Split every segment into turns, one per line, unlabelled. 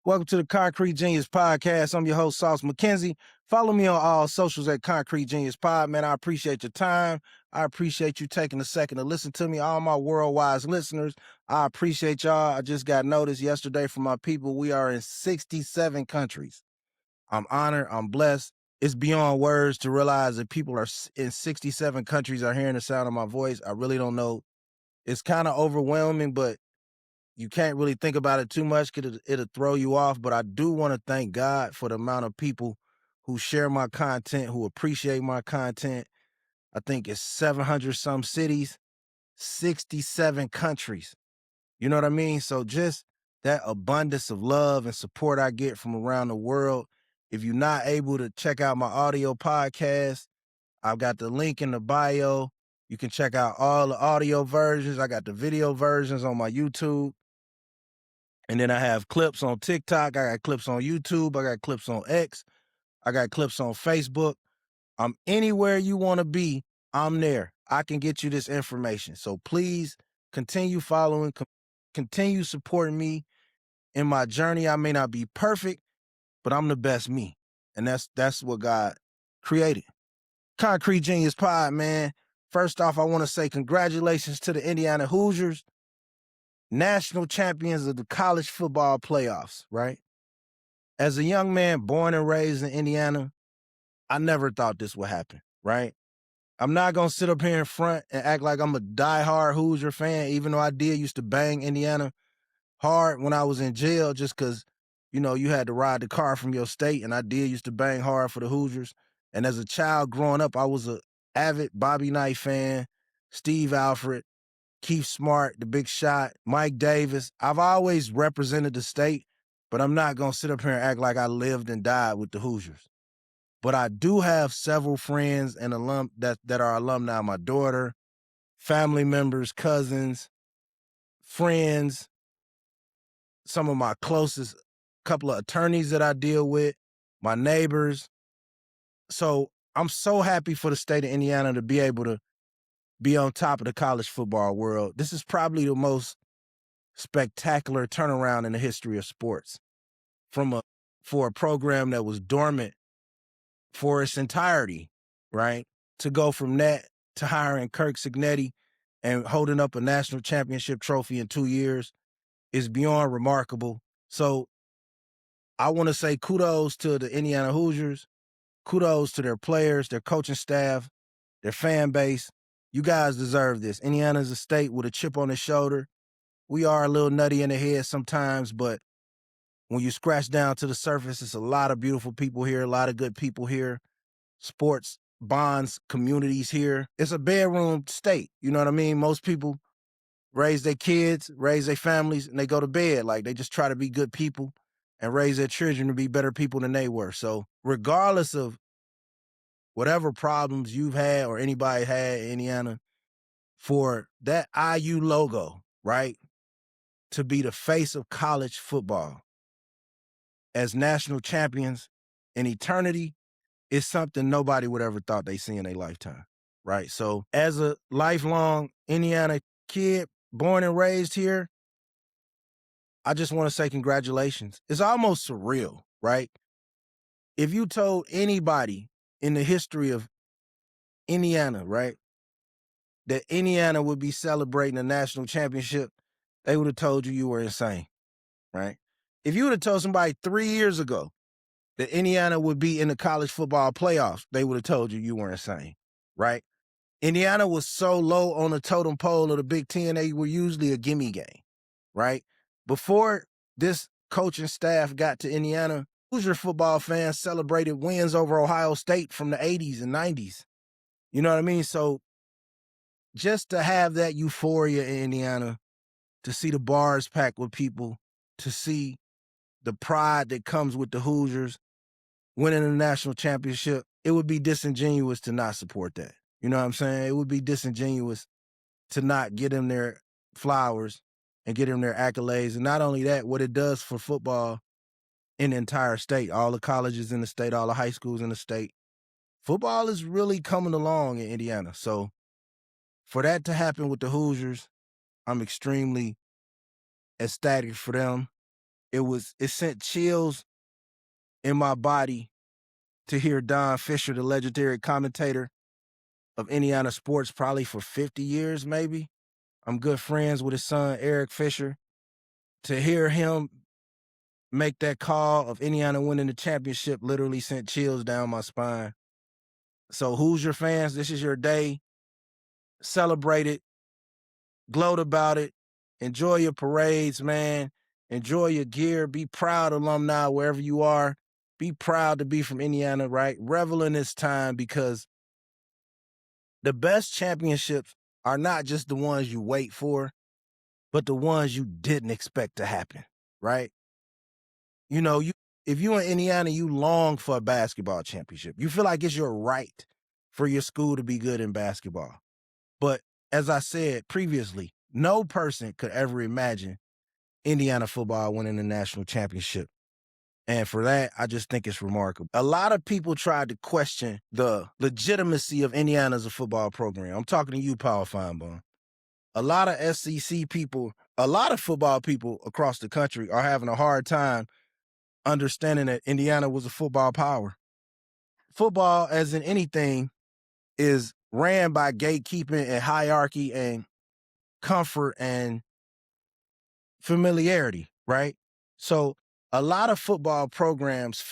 Welcome to the Concrete Genius Podcast. I'm your host, Sauce Mackenzie. Follow me on all socials at Concrete Genius Pod. Man, I appreciate your time. I appreciate you taking a second to listen to me. All my worldwide listeners, I appreciate y'all. I just got notice yesterday from my people. We are in 67 countries. I'm honored. I'm blessed. It's beyond words to realize that people are in 67 countries are hearing the sound of my voice. I really don't know. It's kind of overwhelming, but you can't really think about it too much because it'll throw you off. But I do want to thank God for the amount of people who share my content, who appreciate my content. I think it's 700 some cities, 67 countries. You know what I mean? So just that abundance of love and support I get from around the world. If you're not able to check out my audio podcast, I've got the link in the bio. You can check out all the audio versions. I got the video versions on my YouTube. And then I have clips on TikTok. I got clips on YouTube. I got clips on X. I got clips on Facebook. I'm anywhere you want to be, I'm there. I can get you this information. So please continue following, continue supporting me in my journey. I may not be perfect, but I'm the best me. And that's what God created. Concrete Genius Pod, man. First off, I want to say congratulations to the Indiana Hoosiers, national champions of the college football playoffs, right? As a young man born and raised in Indiana, I never thought this would happen, right? I'm not going to sit up here in front and act like I'm a diehard Hoosier fan, even though I used to bang Indiana hard when I was in jail just because, you had to ride the car from your state, and I used to bang hard for the Hoosiers. And as a child growing up, I was an avid Bobby Knight fan, Steve Alford, Keith Smart, the Big Shot, Mike Davis. I've always represented the state, but I'm not going to sit up here and act like I lived and died with the Hoosiers. But I do have several friends and that are alumni. My daughter, family members, cousins, friends, some of my closest couple of attorneys that I deal with, my neighbors. So I'm so happy for the state of Indiana to be able to be on top of the college football world. This is probably the most spectacular turnaround in the history of sports for a program that was dormant for its entirety, right? To go from that to hiring Kirk Cignetti and holding up a national championship trophy in 2 years is beyond remarkable. So I want to say kudos to the Indiana Hoosiers, kudos to their players, their coaching staff, their fan base. You guys deserve this. Indiana's a state with a chip on its shoulder. We are a little nutty in the head sometimes, but when you scratch down to the surface, it's a lot of beautiful people here, a lot of good people here, sports bonds, communities here. It's a bedroom state. You know what I mean? Most people raise their kids, raise their families, and they go to bed. Like, they just try to be good people and raise their children to be better people than they were. So regardless of whatever problems you've had or anybody had in Indiana, for that IU logo, right, to be the face of college football as national champions in eternity is something nobody would ever thought they'd see in their lifetime, right? So as a lifelong Indiana kid, born and raised here, I just want to say congratulations. It's almost surreal, right? If you told anybody in the history of Indiana, right, that Indiana would be celebrating a national championship, they would have told you were insane, right? If you would have told somebody 3 years ago that Indiana would be in the college football playoffs, they would have told you were insane, right? Indiana was so low on the totem pole of the Big Ten, they were usually a gimme game, right? Before this coaching staff got to Indiana, Hoosier football fans celebrated wins over Ohio State from the 80s and 90s. You know what I mean? So just to have that euphoria in Indiana, to see the bars packed with people, to see the pride that comes with the Hoosiers winning the national championship, it would be disingenuous to not support that. You know what I'm saying? It would be disingenuous to not get them their flowers and get them their accolades. And not only that, what it does for football in the entire state, all the colleges in the state, all the high schools in the state. Football is really coming along in Indiana. So for that to happen with the Hoosiers, I'm extremely ecstatic for them. it sent chills in my body to hear Don Fisher, the legendary commentator of Indiana sports, probably for 50 years, maybe. I'm good friends with his son, Eric Fisher. To hear him make that call of Indiana winning the championship literally sent chills down my spine. So Hoosier fans, this is your day. Celebrate it. Gloat about it. Enjoy your parades, man. Enjoy your gear. Be proud, alumni, wherever you are. Be proud to be from Indiana, right? Revel in this time, because the best championships are not just the ones you wait for, but the ones you didn't expect to happen, right? You know, if you're in Indiana, you long for a basketball championship. You feel like it's your right for your school to be good in basketball. But as I said previously, no person could ever imagine Indiana football winning the national championship. And for that, I just think it's remarkable. A lot of people tried to question the legitimacy of Indiana as a football program. I'm talking to you, Paul Feinbaum. A lot of SEC people, a lot of football people across the country are having a hard time understanding that Indiana was a football power. Football, as in anything, is ran by gatekeeping and hierarchy and comfort and familiarity, right? So a lot of football programs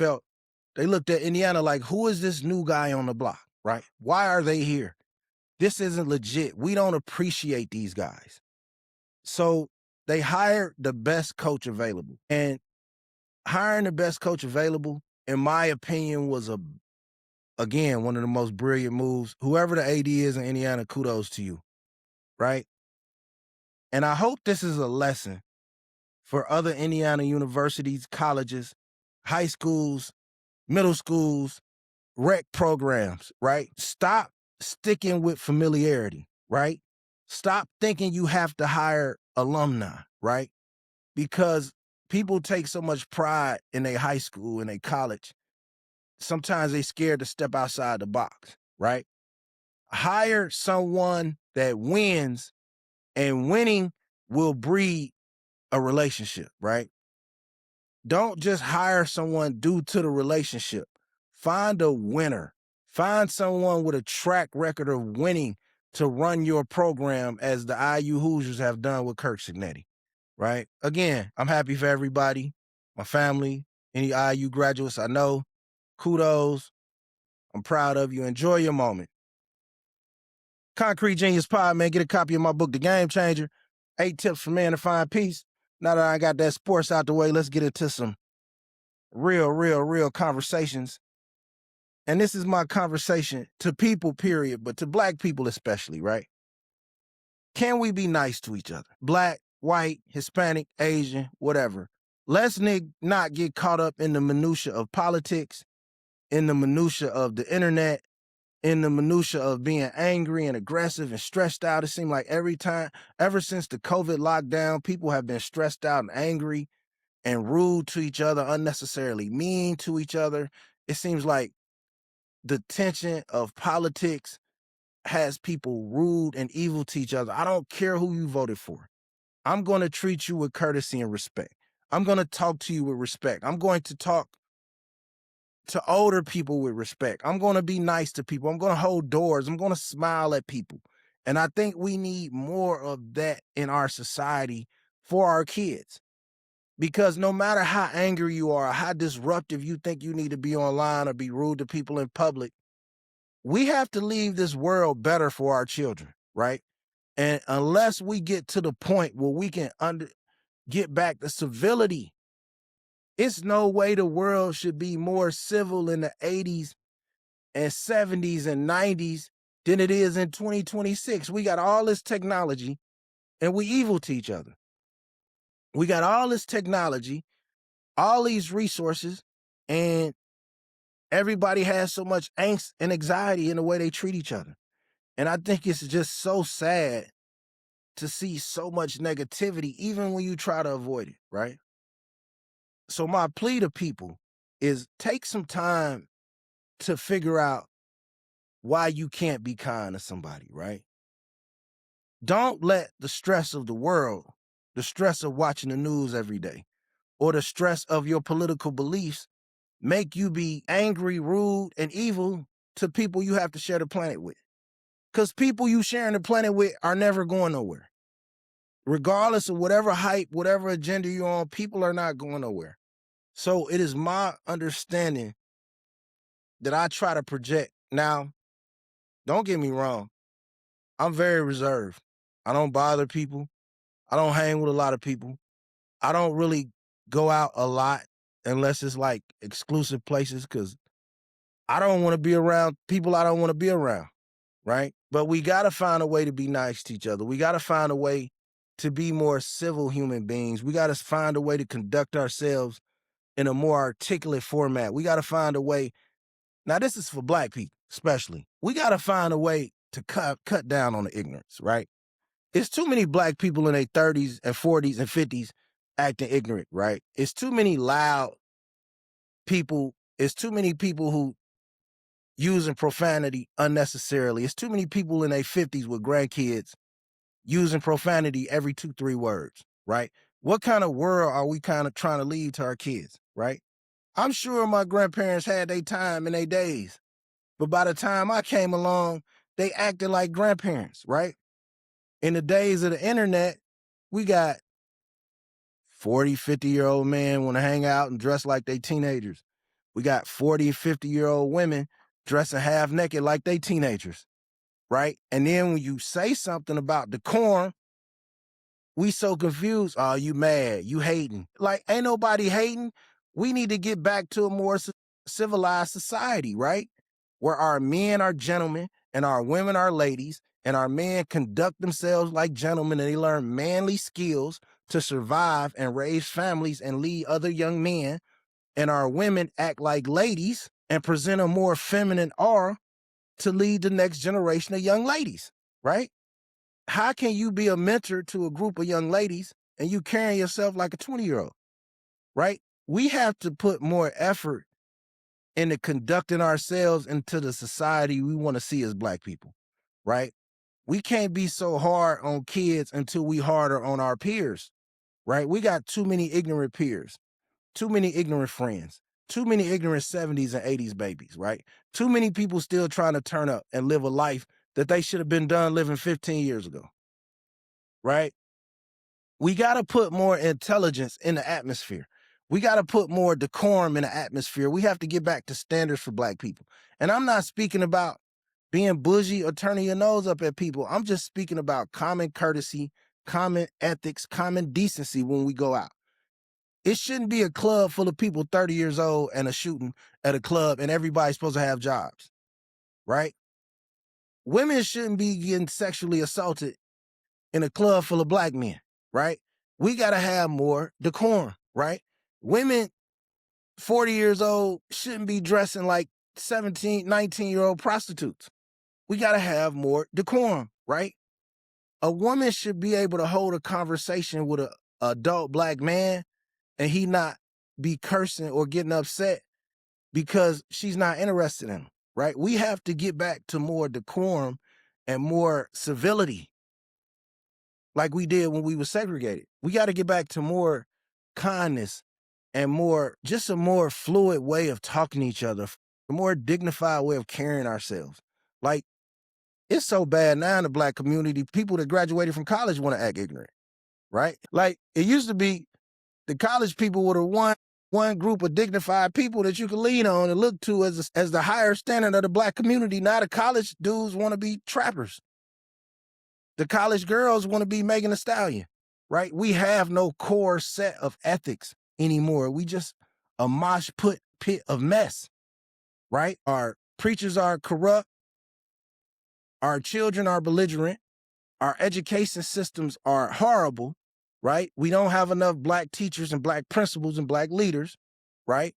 they looked at Indiana like, who is this new guy on the block, right? Why are they here? This isn't legit. We don't appreciate these guys. So they hired the best coach available. And hiring the best coach available, in my opinion, was again, one of the most brilliant moves. Whoever the AD is in Indiana, kudos to you, right? And I hope this is a lesson for other Indiana universities, colleges, high schools, middle schools, rec programs, right? Stop sticking with familiarity, right? Stop thinking you have to hire alumni, right? Because people take so much pride in their high school and their college. Sometimes they're scared to step outside the box, right? Hire someone that wins, and winning will breed a relationship, right? Don't just hire someone due to the relationship. Find a winner. Find someone with a track record of winning to run your program, as the IU Hoosiers have done with Kirk Cignetti, right? Again, I'm happy for everybody, my family, any IU graduates I know. Kudos. I'm proud of you. Enjoy your moment. Concrete Genius Pod, man. Get a copy of my book, The Game Changer. 8 tips for man to find peace. Now that I got that sports out the way, let's get into some real conversations. And this is my conversation to people, period, but to Black people especially, right? Can we be nice to each other? Black, white, Hispanic, Asian, whatever. Let's not get caught up in the minutia of politics, in the minutia of the internet, in the minutia of being angry and aggressive and stressed out. It seems like every time, ever since the COVID lockdown, people have been stressed out and angry and rude to each other, unnecessarily mean to each other. It seems like the tension of politics has people rude and evil to each other. I don't care who you voted for. I'm going to treat you with courtesy and respect. I'm going to talk to you with respect. I'm going to talk to older people with respect. I'm going to be nice to people. I'm going to hold doors. I'm going to smile at people. And I think we need more of that in our society for our kids. Because no matter how angry you are, how disruptive you think you need to be online or be rude to people in public, we have to leave this world better for our children, right? And unless we get to the point where we can get back to civility, it's no way the world should be more civil in the 80s and 70s and 90s than it is in 2026. We got all this technology and we evil to each other. We got all this technology, all these resources, and everybody has so much angst and anxiety in the way they treat each other. And I think it's just so sad to see so much negativity, even when you try to avoid it, right? So my plea to people is take some time to figure out why you can't be kind to somebody, right? Don't let the stress of the world, the stress of watching the news every day, or the stress of your political beliefs make you be angry, rude, and evil to people you have to share the planet with. Because people you sharing the planet with are never going nowhere. Regardless of whatever hype, whatever agenda you're on, people are not going nowhere. So it is my understanding that I try to project. Now, don't get me wrong. I'm very reserved. I don't bother people. I don't hang with a lot of people. I don't really go out a lot unless it's like exclusive places because I don't want to be around people I don't want to be around, right? But we got to find a way to be nice to each other. We got to find a way to be more civil human beings. We got to find a way to conduct ourselves in a more articulate format. We got to find a way. Now, this is for Black people, especially. We got to find a way to cut down on the ignorance, right? It's too many Black people in their 30s and 40s and 50s acting ignorant, right? It's too many loud people. It's too many people who using profanity unnecessarily. It's too many people in their 50s with grandkids using profanity every 2-3 words, right? What kind of world are we kind of trying to leave to our kids, right? I'm sure my grandparents had their time in their days, but by the time I came along, they acted like grandparents, right? In the days of the internet, we got 40, 50-year-old men want to hang out and dress like they teenagers. We got 40, 50-year-old women dressing half naked like they teenagers, right? And then when you say something about decorum, we so confused. Oh, you mad, you hating. Like, ain't nobody hating. We need to get back to a more civilized society, right? Where our men are gentlemen and our women are ladies and our men conduct themselves like gentlemen and they learn manly skills to survive and raise families and lead other young men. And our women act like ladies and present a more feminine aura to lead the next generation of young ladies, right? How can you be a mentor to a group of young ladies and you carrying yourself like a 20-year-old, right? We have to put more effort into conducting ourselves into the society we want to see as Black people, right? We can't be so hard on kids until we harder on our peers, right? We got too many ignorant peers, too many ignorant friends, too many ignorant 70s and 80s babies, right? Too many people still trying to turn up and live a life that they should have been done living 15 years ago, right? We got to put more intelligence in the atmosphere. We got to put more decorum in the atmosphere. We have to get back to standards for Black people. And I'm not speaking about being bougie or turning your nose up at people. I'm just speaking about common courtesy, common ethics, common decency when we go out. It shouldn't be a club full of people 30 years old and a shooting at a club and everybody's supposed to have jobs, right? Women shouldn't be getting sexually assaulted in a club full of Black men, right? We got to have more decorum, right? Women 40 years old shouldn't be dressing like 17, 19-year-old prostitutes. We got to have more decorum, right? A woman should be able to hold a conversation with an adult Black man and he not be cursing or getting upset because she's not interested in him, right? We have to get back to more decorum and more civility like we did when we were segregated. We got to get back to more kindness and more, just a more fluid way of talking to each other, a more dignified way of carrying ourselves. Like, it's so bad now in the Black community, people that graduated from college want to act ignorant, right? Like, it used to be the college people were the one group of dignified people that you could lean on and look to as the higher standard of the Black community. Now the college dudes want to be trappers. The college girls want to be Megan Thee Stallion, right? We have no core set of ethics anymore. We just a mosh pit of mess, right? Our preachers are corrupt. Our children are belligerent. Our education systems are horrible, right? We don't have enough Black teachers and Black principals and Black leaders, right?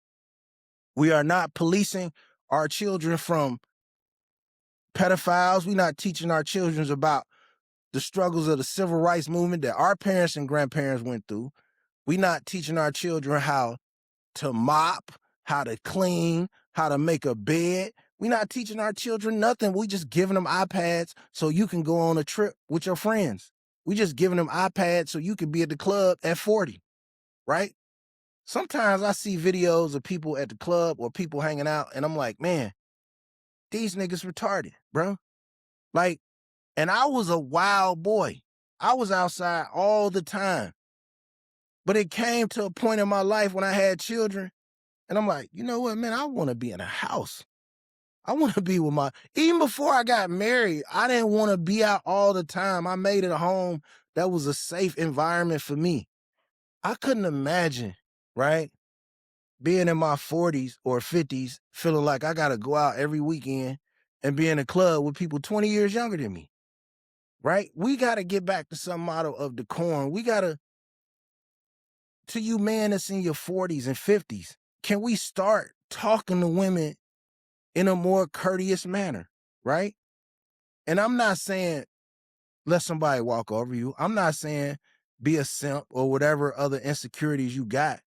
We are not policing our children from pedophiles. We're not teaching our children about the struggles of the civil rights movement that our parents and grandparents went through. We're not teaching our children how to mop, how to clean, how to make a bed. We're not teaching our children nothing. We just giving them iPads so you can go on a trip with your friends. We just giving them iPads so you can be at the club at 40, right? Sometimes I see videos of people at the club or people hanging out, and I'm like, man, these niggas retarded, bro. Like, and I was a wild boy. I was outside all the time. But it came to a point in my life when I had children, and I'm like, you know what, man, I want to be in a house. I want to be with even before I got married, I didn't want to be out all the time. I made it a home that was a safe environment for me. I couldn't imagine, right, being in my 40s or 50s, feeling like I got to go out every weekend and be in a club with people 20 years younger than me, right? We got to get back to some model of decorum. We got to you man that's in your 40s and 50s, can we start talking to women in a more courteous manner, right? And I'm not saying let somebody walk over you. I'm not saying be a simp or whatever other insecurities you got.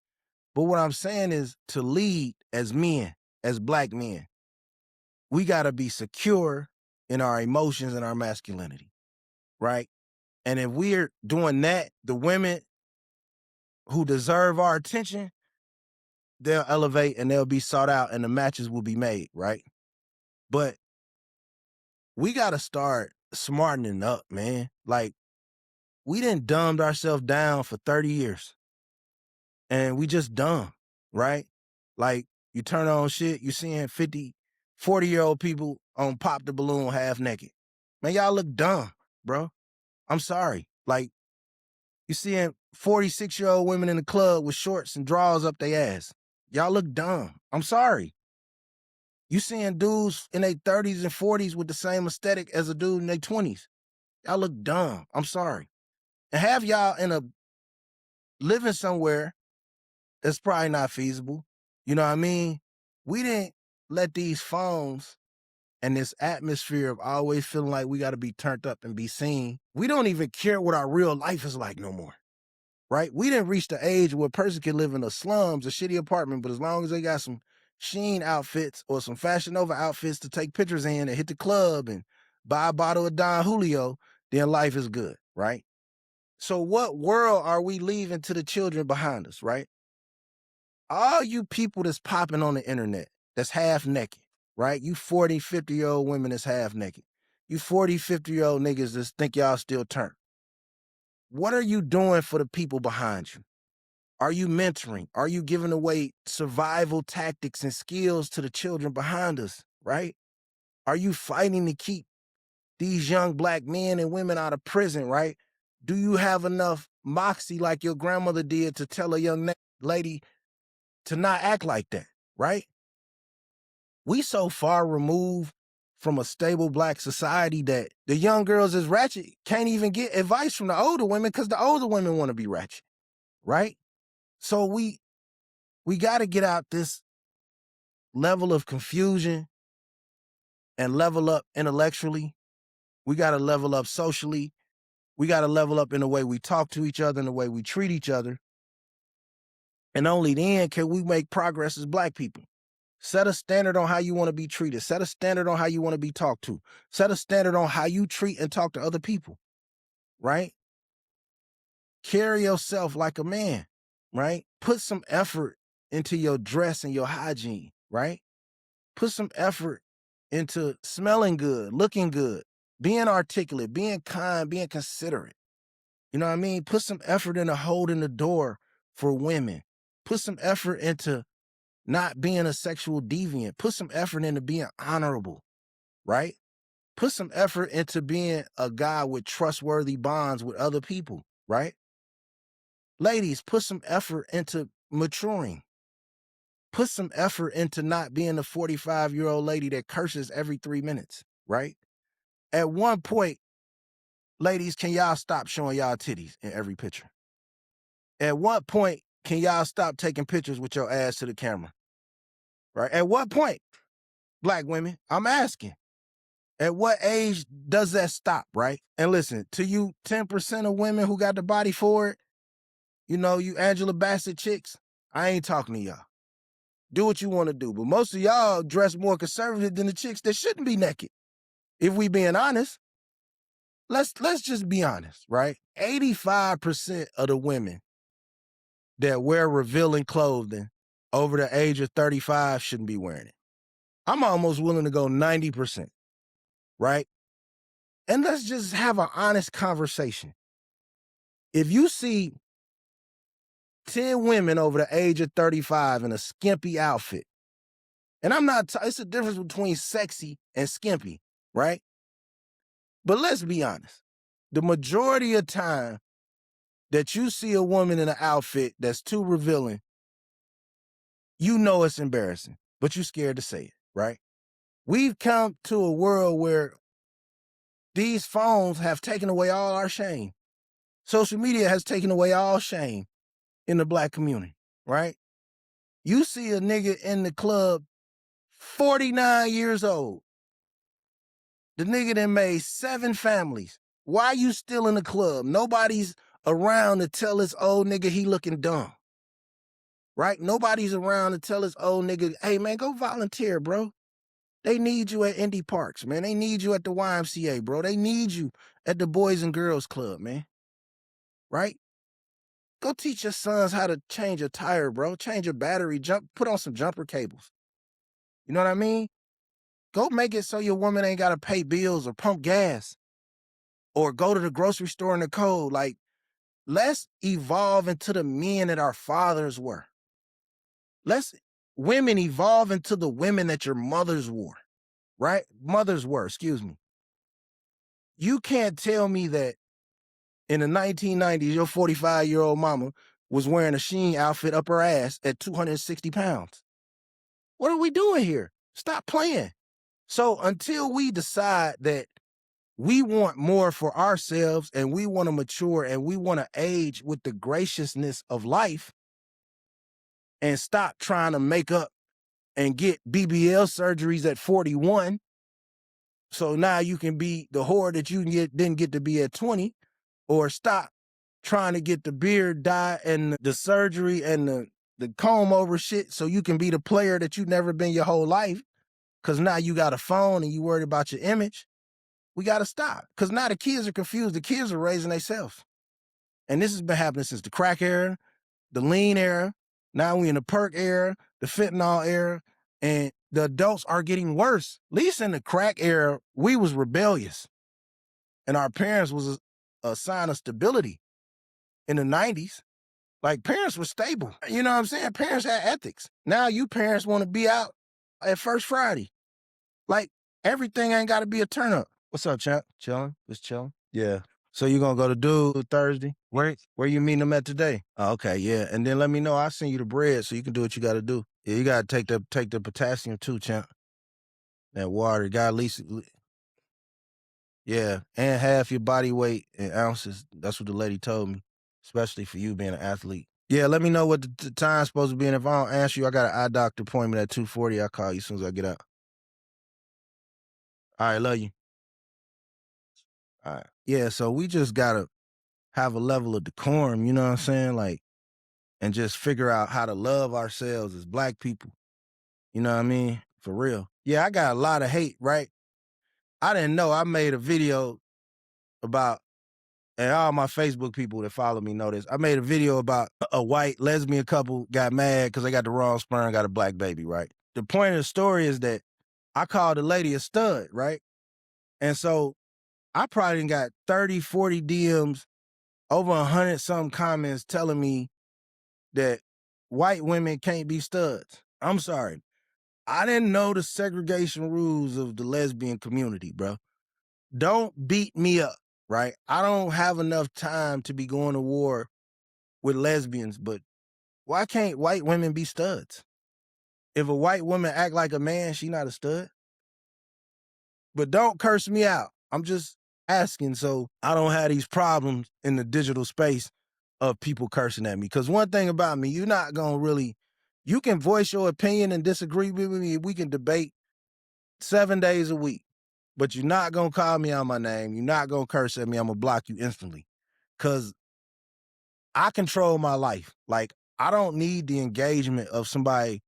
But what I'm saying is to lead as men, as black men, we got to be secure in our emotions and our masculinity, right? And if we're doing that, the women who deserve our attention, they'll elevate and they'll be sought out and the matches will be made, right? But we got to start smartening up, man. Like, we done dumbed ourselves down for 30 years. And we just dumb, right? Like, you turn on shit, you're seeing 50, 40-year-old people on Pop the Balloon half naked. Man, y'all look dumb, bro. I'm sorry. Like, you seeing 46-year-old women in the club with shorts and drawers up their ass. Y'all look dumb. I'm sorry. You seeing dudes in their 30s and 40s with the same aesthetic as a dude in their 20s. Y'all look dumb. I'm sorry. And have y'all living somewhere that's probably not feasible. You know what I mean? We didn't let these phones and this atmosphere of always feeling like we got to be turned up and be seen. We don't even care what our real life is like no more, right? We didn't reach the age where a person can live in the slums, a shitty apartment, but as long as they got some Sheen outfits or some Fashion Nova outfits to take pictures in and hit the club and buy a bottle of Don Julio, then life is good, right? So what world are we leaving to the children behind us, right? All you people that's popping on the internet, that's half naked, right? You 40, 50-year-old women that's half naked. You 40, 50-year-old niggas that think y'all still turn. What are you doing for the people behind you? Are you mentoring? Are you giving away survival tactics and skills to the children behind us, right? Are you fighting to keep these young black men and women out of prison, right? Do you have enough moxie like your grandmother did to tell a young lady to not act like that, right? We so far removed from a stable black society that the young girls is ratchet can't even get advice from the older women because the older women want to be ratchet, right? So we got to get out this level of confusion and level up intellectually. We got to level up socially. We got to level up in the way we talk to each other and the way we treat each other. And only then can we make progress as black people. Set a standard on how you want to be treated. Set a standard on how you want to be talked to. Set a standard on how you treat and talk to other people, right? Carry yourself like a man, right? Put some effort into your dress and your hygiene, right? Put some effort into smelling good, looking good, being articulate, being kind, being considerate. You know what I mean? Put some effort into holding the door for women. Put some effort into not being a sexual deviant. Put some effort into being honorable, right? Put some effort into being a guy with trustworthy bonds with other people, right? Ladies, put some effort into maturing. Put some effort into not being a 45-year-old lady that curses every 3 minutes, right? At one point, ladies, can y'all stop showing y'all titties in every picture? At what point can y'all stop taking pictures with your ass to the camera? Right? At what point, black women, I'm asking, at what age does that stop, right? And listen, to you 10% of women who got the body for it, you know, you Angela Bassett chicks, I ain't talking to y'all. Do what you want to do. But most of y'all dress more conservative than the chicks that shouldn't be naked. If we being honest, let's just be honest, right? 85% of the women that wear revealing clothing over the age of 35 shouldn't be wearing it. I'm almost willing to go 90%, right? And let's just have an honest conversation. If you see 10 women over the age of 35 in a skimpy outfit, and I'm not, it's a difference between sexy and skimpy, right? But let's be honest. The majority of time that you see a woman in an outfit that's too revealing, you know it's embarrassing, but you're scared to say it, right? We've come to a world where these phones have taken away all our shame. Social media has taken away all shame in the black community, right? You see a nigga in the club, 49 years old. The nigga done made 7 families. Why you still in the club? Nobody's around to tell this old nigga he looking dumb, right? Nobody's around to tell this old nigga, hey man, go volunteer, bro. They need you at indie parks, man. They need you at the YMCA, bro. They need you at the Boys and Girls Club, man. Right? Go teach your sons how to change a tire, bro. Change a battery, put on some jumper cables. You know what I mean? Go make it so your woman ain't got to pay bills or pump gas or go to the grocery store in the cold. Like, let's evolve into the men that our fathers were. Let's women evolve into the women that your mothers wore, right? Mothers were, excuse me. You can't tell me that in the 1990s, your 45-year-old mama was wearing a Shein outfit up her ass at 260 pounds. What are we doing here? Stop playing. So until we decide that we want more for ourselves and we want to mature and we want to age with the graciousness of life and stop trying to make up and get BBL surgeries at 41, so now you can be the whore that you didn't get to be at 20, or stop trying to get the beard dye and the surgery and the comb over shit so you can be the player that you've never been your whole life, because now you got a phone and you worried about your image. We got to stop, because now the kids are confused. The kids are raising themselves. And this has been happening since the crack era, the lean era. Now we in the perk era, the fentanyl era, and the adults are getting worse. At least in the crack era, we was rebellious. And our parents was a sign of stability. In the 90s, like, parents were stable. You know what I'm saying? Parents had ethics. Now you parents want to be out at First Friday. Like, everything ain't got to be a turn up. What's up, champ? Chilling? Just chilling? Yeah. So you gonna go to Dude Thursday? Where you meeting them at today? Oh, okay, yeah. And then let me know. I'll send you the bread so you can do what you got to do. Yeah, you got to take the potassium too, champ. That water, got at least, yeah, and half your body weight in ounces. That's what the lady told me, especially for you being an athlete. Yeah, let me know what the time's supposed to be, and if I don't answer you, I got an eye doctor appointment at 2:40. I'll call you as soon as I get out. All right, love you. All right. Yeah, so we just got to have a level of decorum, you know what I'm saying? Like, and just figure out how to love ourselves as black people. You know what I mean? For real. Yeah, I got a lot of hate, right? I didn't know. I made a video about, and all my Facebook people that follow me know this. I made a video about a white lesbian couple got mad because they got the wrong sperm, got a black baby, right? The point of the story is that I called the lady a stud, right? And so I probably got 30, 40 DMs, over 100 some comments telling me that white women can't be studs. I'm sorry. I didn't know the segregation rules of the lesbian community, bro. Don't beat me up, right? I don't have enough time to be going to war with lesbians, but why can't white women be studs? If a white woman act like a man, she not a stud. But don't curse me out. I'm just asking so I don't have these problems in the digital space of people cursing at me. Because one thing about me, you're not going to really, you can voice your opinion and disagree with me. We can debate 7 days a week, but you're not going to call me out my name. You're not going to curse at me. I'm going to block you instantly because I control my life. Like, I don't need the engagement of somebody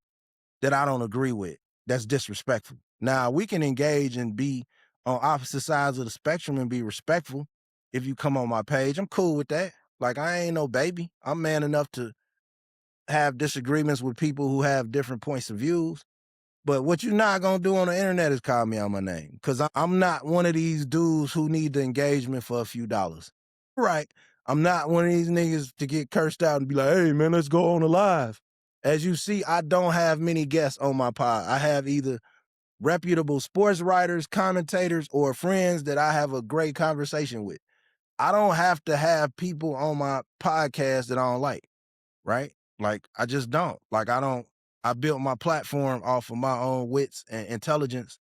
that I don't agree with. That's disrespectful. Now, we can engage and be on opposite sides of the spectrum and be respectful. If you come on my page, I'm cool with that. Like, I ain't no baby. I'm man enough to have disagreements with people who have different points of views. But what you're not going to do on the internet is call me on my name, because I'm not one of these dudes who need the engagement for a few dollars. Right. I'm not one of these niggas to get cursed out and be like, hey, man, let's go on a live. As you see, I don't have many guests on my pod. I have either reputable sports writers, commentators, or friends that I have a great conversation with. I don't have to have people on my podcast that I don't like, right? Like, I just don't. Like, I built my platform off of my own wits and intelligence,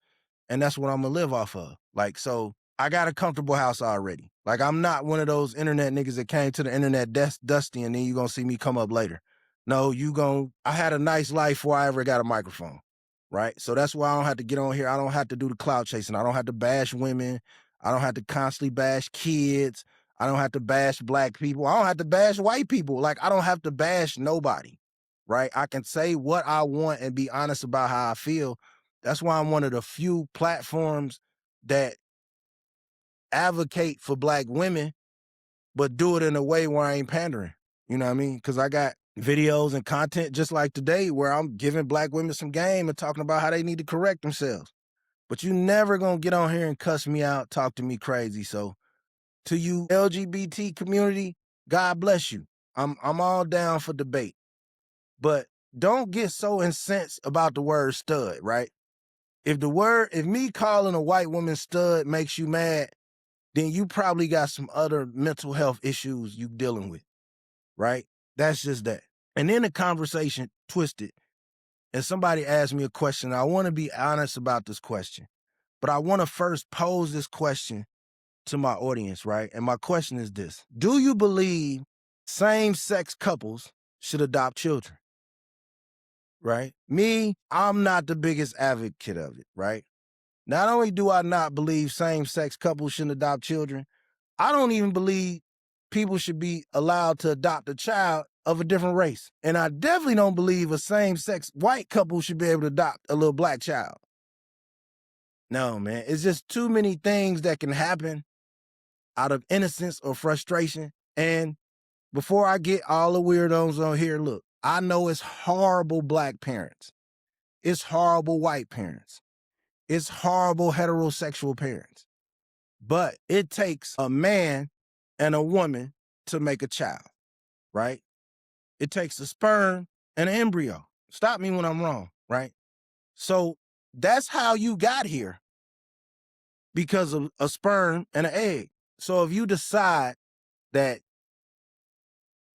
and that's what I'm gonna live off of. Like, so I got a comfortable house already. Like, I'm not one of those internet niggas that came to the internet dusty and then you gonna see me come up later. No, I had a nice life before I ever got a microphone, right? So that's why I don't have to get on here. I don't have to do the clout chasing. I don't have to bash women. I don't have to constantly bash kids. I don't have to bash black people. I don't have to bash white people. Like, I don't have to bash nobody, right? I can say what I want and be honest about how I feel. That's why I'm one of the few platforms that advocate for black women, but do it in a way where I ain't pandering. You know what I mean? Because I got videos and content just like today where I'm giving black women some game and talking about how they need to correct themselves. But you never gonna get on here and cuss me out, talk to me crazy. So to you LGBT community, God bless you. I'm all down for debate. But don't get so incensed about the word stud, right? If me calling a white woman stud makes you mad, then you probably got some other mental health issues you dealing with, right? That's just that. And then the conversation twisted, and somebody asked me a question. I want to be honest about this question, but I want to first pose this question to my audience, right? And my question is this: do you believe same-sex couples should adopt children? Right? Me, I'm not the biggest advocate of it, right? Not only do I not believe same-sex couples shouldn't adopt children, I don't even believe people should be allowed to adopt a child of a different race. And I definitely don't believe a same-sex white couple should be able to adopt a little black child. No, man. It's just too many things that can happen out of innocence or frustration. And before I get all the weirdos on here, look, I know it's horrible black parents. It's horrible white parents. It's horrible heterosexual parents. But it takes a man and a woman to make a child, right? It takes a sperm and an embryo. Stop me when I'm wrong, right? So that's how you got here, because of a sperm and an egg. So if you decide that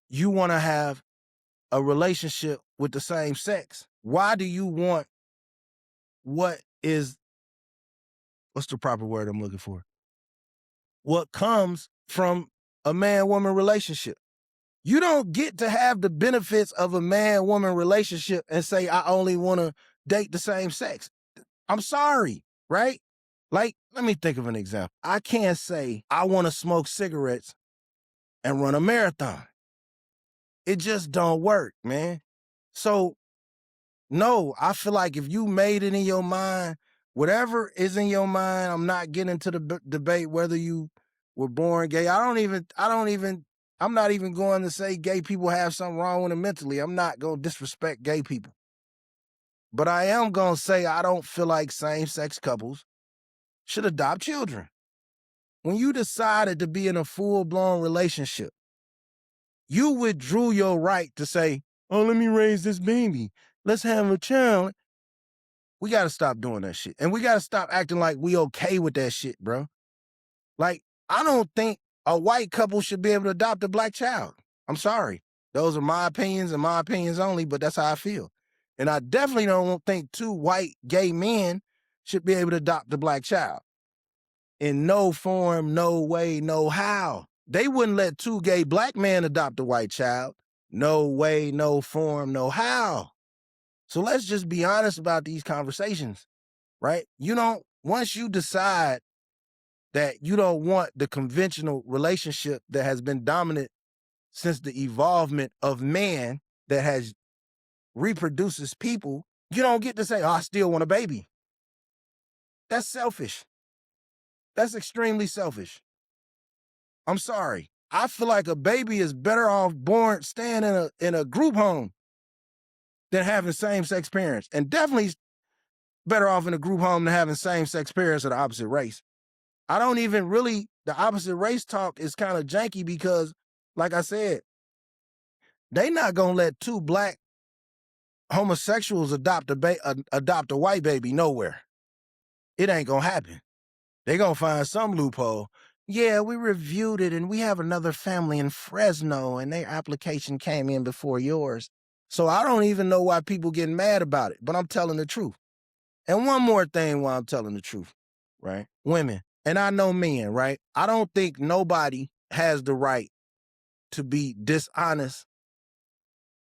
you want to have a relationship with the same sex, why do you want what's the proper word I'm looking for? What comes from a man-woman relationship? You don't get to have the benefits of a man-woman relationship and say, I only want to date the same sex. I'm sorry, right? Like, let me think of an example. I can't say I want to smoke cigarettes and run a marathon. It just don't work, man. So, no, I feel like if you made it in your mind, whatever is in your mind, I'm not getting into the debate whether you were born gay. I'm not even going to say gay people have something wrong with them mentally. I'm not going to disrespect gay people. But I am going to say I don't feel like same-sex couples should adopt children. When you decided to be in a full-blown relationship, you withdrew your right to say, oh, let me raise this baby. Let's have a child. We got to stop doing that shit. And we got to stop acting like we okay with that shit, bro. Like, I don't think a white couple should be able to adopt a black child. I'm sorry. Those are my opinions and my opinions only, but that's how I feel. And I definitely don't think two white gay men should be able to adopt a black child. In no form, no way, no how. They wouldn't let two gay black men adopt a white child. No way, no form, no how. So let's just be honest about these conversations, right? Once you decide that you don't want the conventional relationship that has been dominant since the evolvement of man that has reproduces people, you don't get to say, oh, I still want a baby. That's selfish. That's extremely selfish. I'm sorry. I feel like a baby is better off born staying in a group home than having same-sex parents, and definitely better off in a group home than having same-sex parents of the opposite race. I don't even really, the opposite race talk is kind of janky because, like I said, they not gonna let two black homosexuals adopt a white baby nowhere. It ain't gonna happen. They gonna find some loophole. Yeah, we reviewed it and we have another family in Fresno and their application came in before yours. So I don't even know why people getting mad about it, but I'm telling the truth. And one more thing while I'm telling the truth, right? Women, and I know men, right? I don't think nobody has the right to be dishonest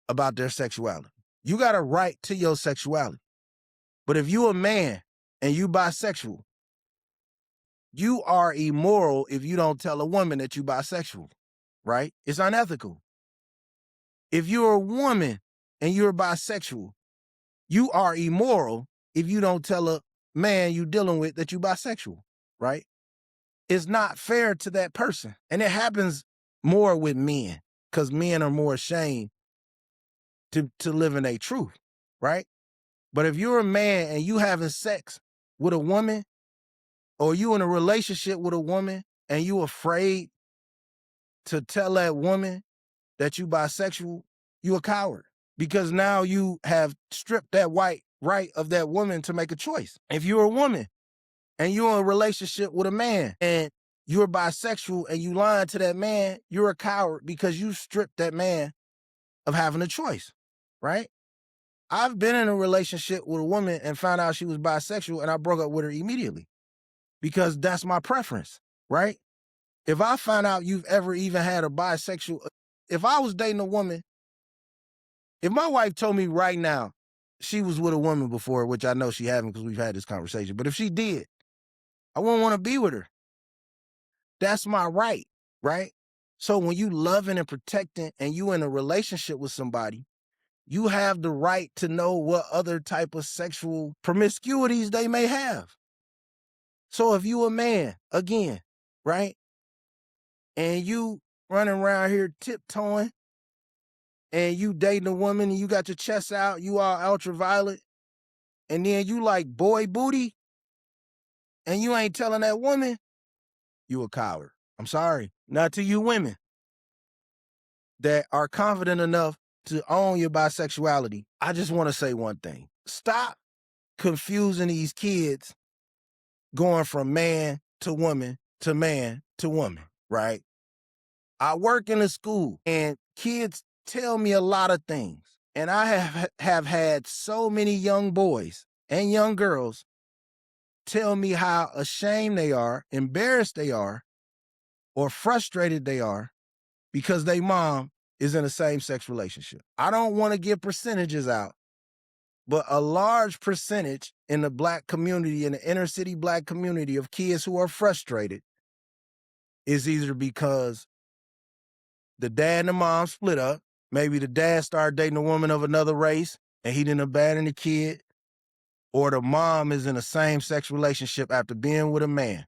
about their sexuality. You got a right to your sexuality. But if you a man and you bisexual, you are immoral if you don't tell a woman that you bisexual, right? It's unethical. If you're a woman and you're bisexual, you are immoral if you don't tell a man you dealing with that you bisexual, right? It's not fair to that person. And it happens more with men because men are more ashamed to live in their truth, right? But if you're a man and you having sex with a woman, or you in a relationship with a woman and you afraid to tell that woman that you bisexual, you a coward. Because now you have stripped that white right of that woman to make a choice. If you're a woman and you're in a relationship with a man and you're bisexual and you lying to that man, you're a coward because you stripped that man of having a choice, right? I've been in a relationship with a woman and found out she was bisexual and I broke up with her immediately because that's my preference, right? If I find out you've ever even had a bisexual, if I was dating a woman, if my wife told me right now she was with a woman before, which I know she hasn't because we've had this conversation, but if she did, I wouldn't want to be with her. That's my right, right? So when you loving and protecting and you in a relationship with somebody, you have the right to know what other type of sexual promiscuities they may have. So if you a man, again, right, and you running around here tiptoeing and you dating a woman and you got your chest out, you all ultraviolet, and then you like boy booty and you ain't telling that woman, you a coward. I'm sorry. Not to you women that are confident enough to own your bisexuality. I just want to say one thing. Stop confusing these kids going from man to woman to man to woman, right? I work in a school and kids tell me a lot of things. And I have had so many young boys and young girls tell me how ashamed they are, embarrassed they are, or frustrated they are because their mom is in a same-sex relationship. I don't want to give percentages out, but a large percentage in the black community, in the inner city black community of kids who are frustrated is either because the dad and the mom split up. Maybe the dad started dating a woman of another race and he didn't abandon the kid. Or the mom is in a same-sex relationship after being with a man,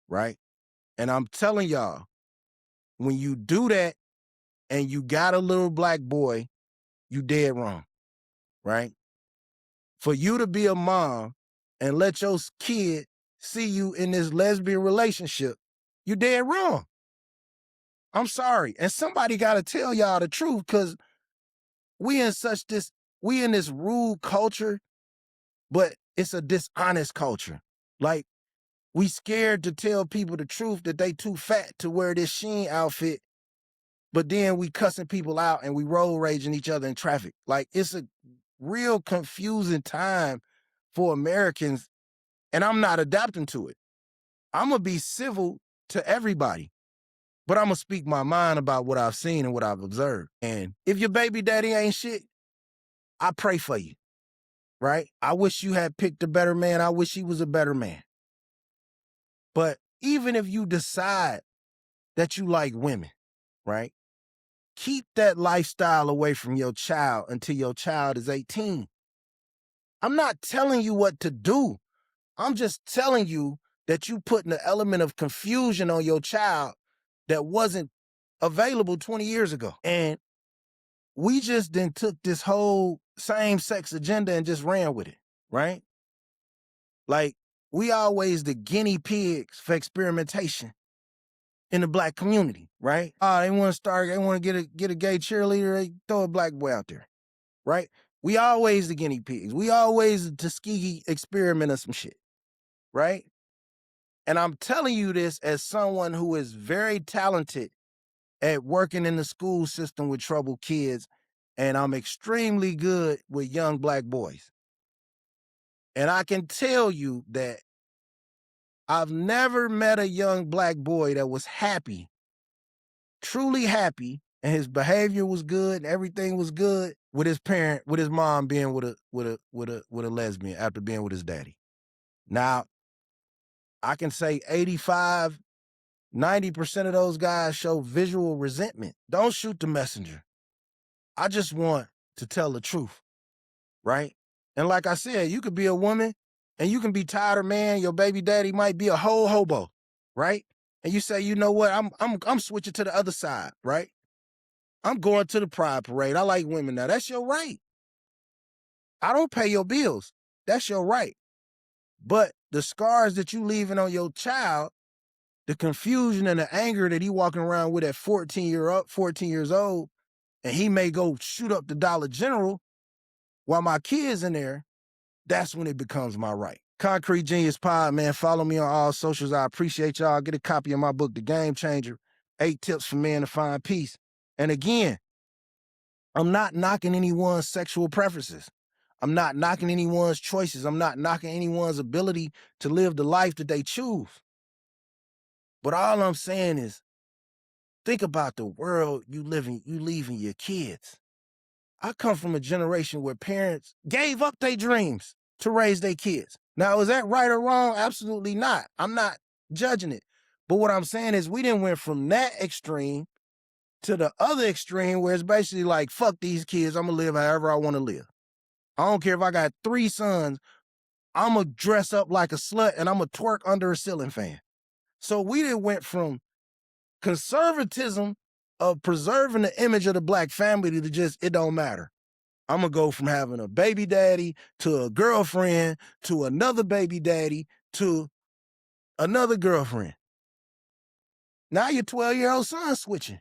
right? And I'm telling y'all, when you do that and you got a little black boy, you dead wrong, right? For you to be a mom and let your kid see you in this lesbian relationship, you dead wrong. I'm sorry. And somebody got to tell y'all the truth because we in this rude culture, but it's a dishonest culture. Like, we scared to tell people the truth that they too fat to wear this Shein outfit, but then we cussing people out and we road raging each other in traffic. Like, it's a real confusing time for Americans, and I'm not adapting to it. I'm going to be civil to everybody, but I'm going to speak my mind about what I've seen and what I've observed. And if your baby daddy ain't shit, I pray for you, right? I wish you had picked a better man. I wish he was a better man. But even if you decide that you like women, right? Keep that lifestyle away from your child until your child is 18. I'm not telling you what to do. I'm just telling you that you putting an element of confusion on your child that wasn't available 20 years ago. And we just then took this whole same-sex agenda and just ran with it, right? Like, we always the guinea pigs for experimentation in the black community, right? They want to get a gay cheerleader, they throw a black boy out there, right? We always the guinea pigs. We always the Tuskegee experiment of some shit, right? And I'm telling you this as someone who is very talented at working in the school system with troubled kids, and I'm extremely good with young black boys. And I can tell you that I've never met a young black boy that was happy, truly happy, and his behavior was good and everything was good with his mom being with a lesbian after being with his daddy. Now, I can say 85, 90% of those guys show visual resentment. Don't shoot the messenger. I just want to tell the truth, right? And like I said, you could be a woman and you can be tired of man. Your baby daddy might be a whole hobo, right? And you say, you know what? I'm switching to the other side, right? I'm going to the pride parade. I like women now. That's your right. I don't pay your bills. That's your right. But the scars that you leaving on your child, the confusion and the anger that he walking around with at 14 years old, and he may go shoot up the Dollar General while my kid's in there, that's when it becomes my right. Concrete Genius Pod, man. Follow me on all socials. I appreciate y'all. Get a copy of my book, The Game Changer, 8 Tips for Men to Find Peace. And again, I'm not knocking anyone's sexual preferences. I'm not knocking anyone's choices. I'm not knocking anyone's ability to live the life that they choose. But all I'm saying is, think about the world you leaving your kids. I come from a generation where parents gave up their dreams to raise their kids. Now, is that right or wrong? Absolutely not. I'm not judging it. But what I'm saying is we didn't went from that extreme to the other extreme where it's basically like, fuck these kids, I'm going to live however I want to live. I don't care if I got 3 sons, I'm going to dress up like a slut and I'm going to twerk under a ceiling fan. So we didn't went from conservatism of preserving the image of the black family to just, it don't matter. I'm going to go from having a baby daddy to a girlfriend to another baby daddy to another girlfriend. Now your 12-year-old son switching.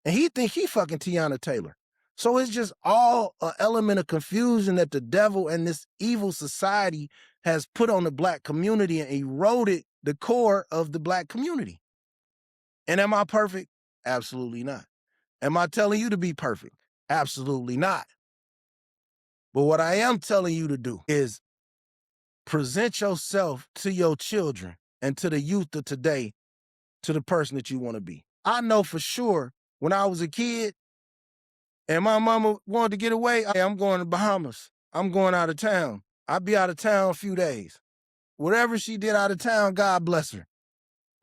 And he think he fucking Tiana Taylor. So it's just all an element of confusion that the devil and this evil society has put on the black community and eroded the core of the black community. And am I perfect? Absolutely not. Am I telling you to be perfect? Absolutely not. But what I am telling you to do is present yourself to your children and to the youth of today to the person that you want to be. I know for sure when I was a kid and my mama wanted to get away, I'm going to Bahamas. I'm going out of town. I'll be out of town a few days. Whatever she did out of town, God bless her.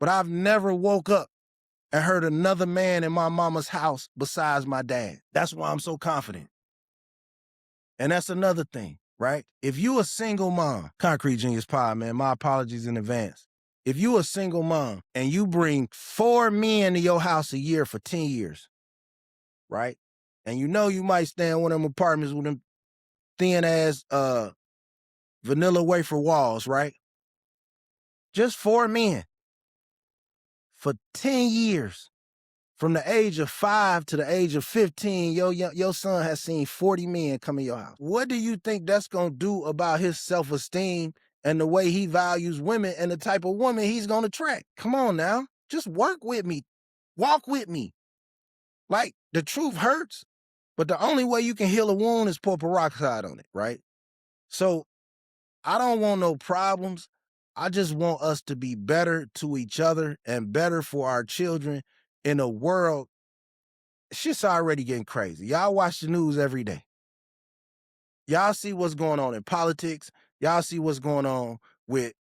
But I've never woke up and heard another man in my mama's house besides my dad. That's why I'm so confident. And that's another thing, right? If you a single mom, Concrete Genius Pod, man, my apologies in advance. If you a single mom and you bring 4 men to your house a year for 10 years, right? And you know you might stay in one of them apartments with them thin-ass vanilla wafer walls, right? Just 4 men for 10 years. From the age of 5 to the age of 15, your son has seen 40 men come in your house. What do you think that's going to do about his self-esteem and the way he values women and the type of woman he's going to attract? Come on now. Just work with me. Walk with me. Like, the truth hurts, but the only way you can heal a wound is pour peroxide on it, right? So I don't want no problems. I just want us to be better to each other and better for our children in a world. Shit's already getting crazy. Y'all watch the news every day. Y'all see what's going on in politics. Y'all see what's going on with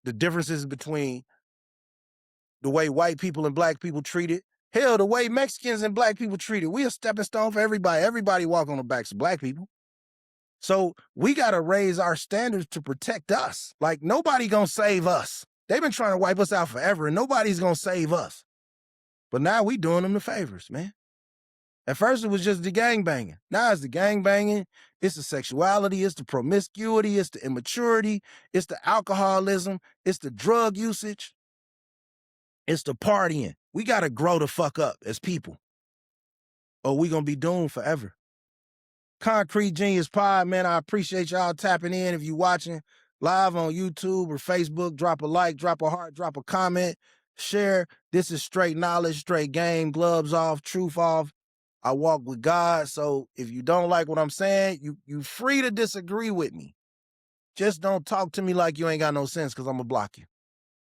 the differences between the way white people and black people treated. Hell, the way Mexicans and black people treated. We a stepping stone for everybody. Everybody walk on the backs of black people. So we got to raise our standards to protect us. Like, nobody gonna save us. They've been trying to wipe us out forever, and nobody's gonna save us. But now we doing them the favors, man. At first, it was just the gangbanging. Now it's the gangbanging, it's the sexuality, it's the promiscuity, it's the immaturity, it's the alcoholism, it's the drug usage, it's the partying. We got to grow the fuck up as people, or we going to be doomed forever. Concrete Genius Pod, man, I appreciate y'all tapping in. If you watching live on YouTube or Facebook, drop a like, drop a heart, drop a comment, share. This is straight knowledge, straight game, gloves off, truth off. I walk with God, so if you don't like what I'm saying, you free to disagree with me. Just don't talk to me like you ain't got no sense, because I'm going to block you,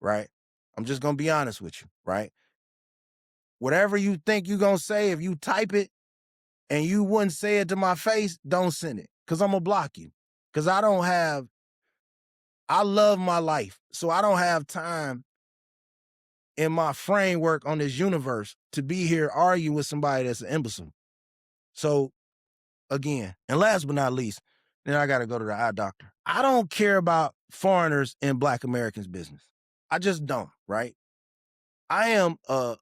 right? I'm just going to be honest with you, right? Whatever you think you going to say, if you type it and you wouldn't say it to my face, don't send it, because I'm going to block you. Because I love my life, so I don't have time in my framework on this universe to be here arguing with somebody that's an imbecile. So, again, and last but not least, then I got to go to the eye doctor. I don't care about foreigners in Black Americans' business. I just don't, right? I am a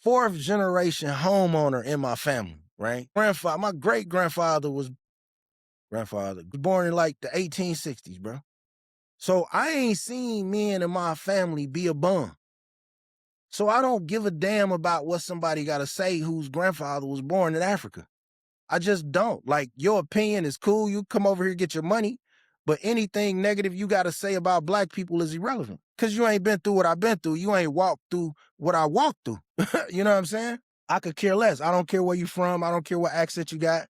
fourth generation homeowner in my family, right? My great grandfather was born in like the 1860s, bro. So I ain't seen men in my family be a bum. So I don't give a damn about what somebody got to say whose grandfather was born in Africa. I just don't. Like, your opinion is cool. You come over here, get your money. But anything negative you got to say about Black people is irrelevant. Because you ain't been through what I've been through. You ain't walked through what I walked through. You know what I'm saying? I could care less. I don't care where you from. I don't care what accent you got.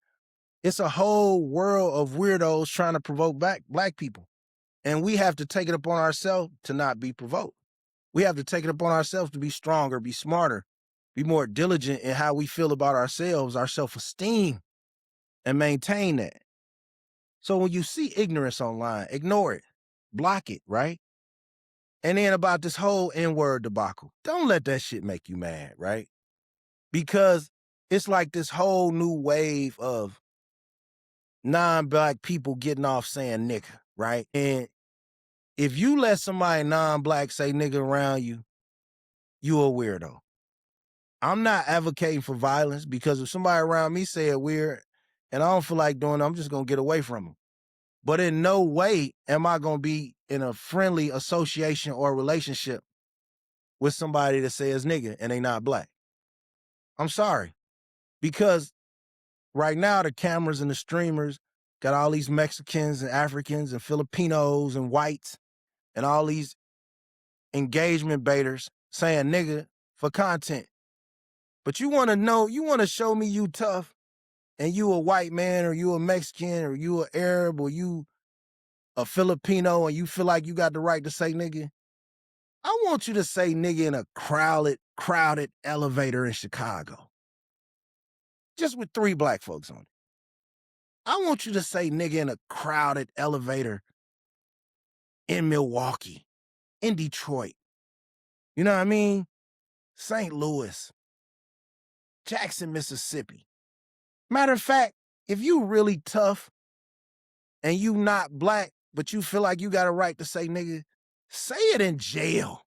It's a whole world of weirdos trying to provoke Black people. And we have to take it upon ourselves to not be provoked. We have to take it upon ourselves to be stronger, be smarter, be more diligent in how we feel about ourselves, our self-esteem, and maintain that. So when you see ignorance online, ignore it, block it, right? And then about this whole N-word debacle, don't let that shit make you mad, right? Because it's like this whole new wave of non-Black people getting off saying nigga, right? And if you let somebody non-Black say nigga around you, you a weirdo. I'm not advocating for violence, because if somebody around me say it weird and I don't feel like doing it, I'm just going to get away from them. But in no way am I going to be in a friendly association or relationship with somebody that says nigga and they not Black. I'm sorry. Because right now the cameras and the streamers got all these Mexicans and Africans and Filipinos and whites and all these engagement baiters saying nigga for content. But you want to show me you tough, and you a white man, or you a Mexican, or you a Arab, or you a Filipino, and you feel like you got the right to say nigga, I want you to say nigga in a crowded elevator in Chicago, just with 3 Black folks on it. I want you to say nigga in a crowded elevator in Milwaukee, in Detroit. You know what I mean? St. Louis, Jackson, Mississippi. Matter of fact, if you really tough and you not Black, but you feel like you got a right to say nigga, say it in jail.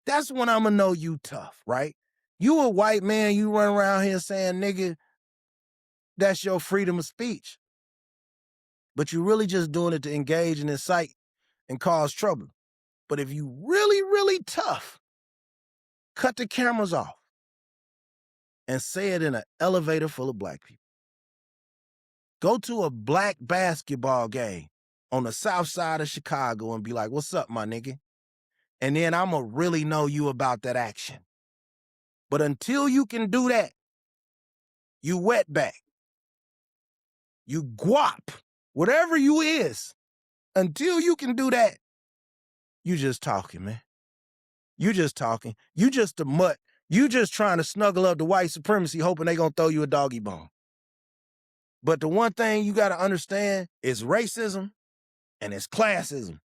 That's when I'm gonna know you tough, right? You a white man, you run around here saying nigga, that's your freedom of speech. But you really just doing it to engage and incite and cause trouble. But if you really, really tough, cut the cameras off and say it in an elevator full of Black people. Go to a Black basketball game on the south side of Chicago and be like, what's up, my nigga? And then I'm going to really know you about that action. But until you can do that, you wetback, you guap, whatever you is, until you can do that, you just talking, man. You just talking. You just a mutt. You just trying to snuggle up to white supremacy, hoping they going to throw you a doggy bone. But the one thing you got to understand is racism and it's classism.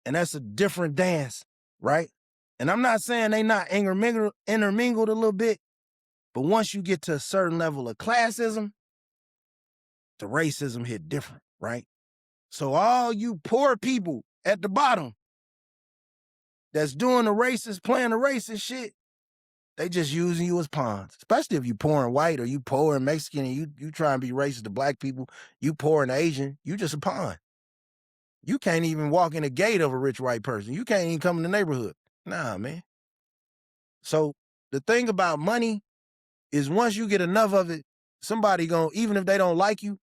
And that's a different dance, right? And I'm not saying they not intermingled a little bit, but once you get to a certain level of classism, the racism hit different, right? So all you poor people at the bottom that's doing the racist, playing the racist shit, They just using you as pawns, especially if you poor and white or you poor and Mexican and you try and be racist to black people, you poor and Asian, you just a pawn. You can't even walk in the gate of a rich white person. You can't even come in the neighborhood. Nah, man. So the thing about money is once you get enough of it, somebody even if they don't like you,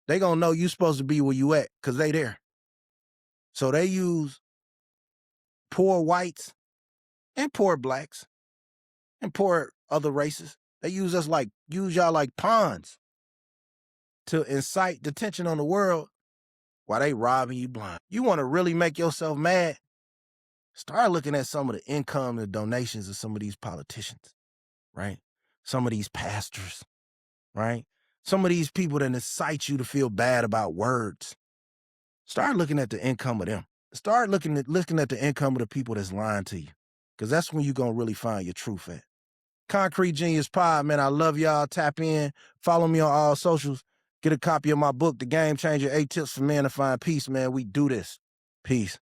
they gonna know you supposed to be where you at because they there. So they use poor whites and poor blacks and poor other races. They use y'all like pawns to incite the tension on the world while they robbing you blind. You want to really make yourself mad? Start looking at some of the income and donations of some of these politicians, right? Some of these pastors, right? Some of these people that incite you to feel bad about words. Start looking at the income of them. Start looking at the income of the people that's lying to you, because that's when you're going to really find your truth at. Concrete Genius Pod, man, I love y'all. Tap in. Follow me on all socials. Get a copy of my book, The Game Changer, 8 Tips for Men to Find Peace, man. We do this. Peace.